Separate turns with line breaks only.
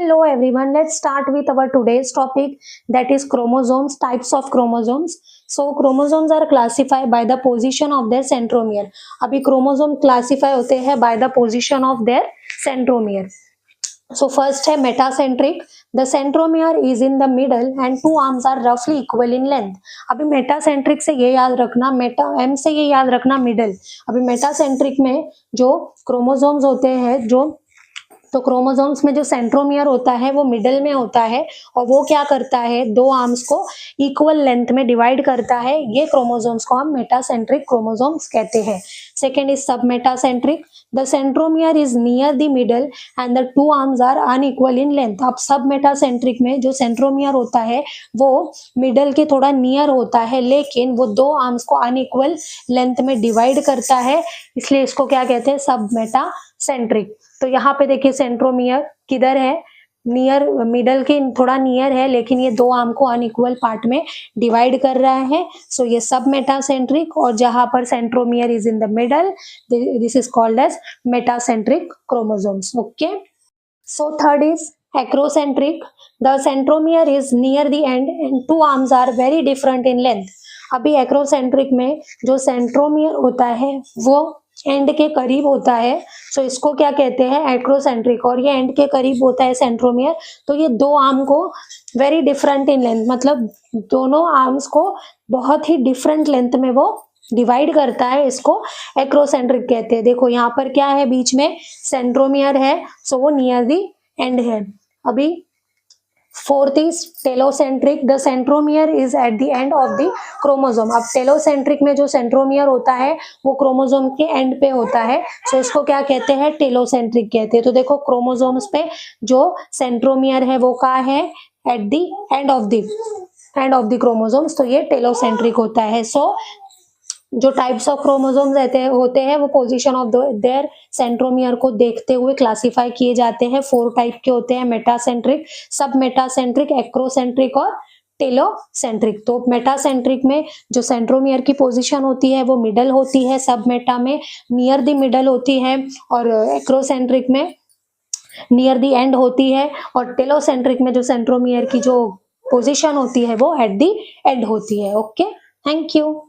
Hello everyone, let's start with our today's topic, that is chromosomes, types of chromosomes. So chromosomes are classified by the position of their centromere. अभी chromosome classify होते हैं by the position of their centromere. So first है metacentric. The centromere is in the middle and two arms are roughly equal in length. अभी metacentric से ये याद रखना, Meta M से ये याद रखना मिडल. अभी मेटासेंट्रिक में जो क्रोमोसोम्स होते हैं, तो क्रोमोसोम्स में जो सेंट्रोमियर होता है वो मिडल में होता है और वो क्या करता है, दो आर्म्स को इक्वल लेंथ में डिवाइड करता है. ये क्रोमोसोम्स को हम मेटासेंट्रिक क्रोमोसोम्स कहते हैं. Second is sub metacentric. The centromere is near the middle and the two arms are unequal in length. अब सब मेटासेंट्रिक में जो सेंट्रोमियर होता है वो मिडल के थोड़ा नियर होता है, लेकिन वो दो आर्म्स को अनइक्वल लेंथ में डिवाइड करता है, इसलिए इसको क्या कहते हैं, सब मेटासेंट्रिक. तो यहाँ पे देखिए सेंट्रोमियर किधर है, नियर, मिडल के थोड़ा नियर है, लेकिन ये दो आर्म को अनइक्वल पार्ट में डिवाइड कर रहा है. सो ये सब मेटासेंट्रिक. और जहां पर centromere is in the middle, this is called as metacentric chromosomes. Okay. So third is acrocentric. The centromere is near the end and two arms are very different in length. अभी acrocentric में जो centromere होता है वो and के करीब होता है, सो इसको क्या कहते हैं, एक्रोसेंट्रिक. और ये एंड के करीब होता है सेंट्रोमियर, तो ये दो आर्म को वेरी डिफरेंट इन लेंथ, मतलब दोनों आर्म्स को बहुत ही डिफरेंट लेंथ में वो डिवाइड करता है, इसको एक्रोसेंट्रिक कहते हैं. देखो यहाँ पर क्या है, बीच में सेंट्रोमियर है, सो वो नियर दी एंड है. अभी fourth is telocentric. The centromere is at the end of the chromosome. अब टेलोसेंट्रिक में जो सेंट्रोमियर होता है वो क्रोमोसोम के एंड पे होता है, सो इसको क्या कहते हैं, टेलोसेंट्रिक कहते हैं. तो देखो क्रोमोसोम्स पे जो सेंट्रोमियर है वो कहाँ है, at the end of the chromosomes, तो ये टेलोसेंट्रिक होता है. सो जो टाइप्स ऑफ क्रोमोसोम्स होते हैं वो पोजीशन ऑफ देयर सेंट्रोमियर को देखते हुए क्लासिफाई किए जाते हैं. 4 टाइप के होते हैं, मेटासेंट्रिक, सब मेटासेंट्रिक, एक्रोसेंट्रिक और टेलोसेंट्रिक. तो मेटासेंट्रिक में जो सेंट्रोमियर की पोजीशन होती है वो मिडल होती है, सब मेटा में नियर द मिडल होती है, और एक्रोसेंट्रिक में नियर द एंड होती है, और टेलोसेंट्रिक में जो सेंट्रोमियर की जो पोजीशन होती है वो एट द एंड होती है. Okay, thank you.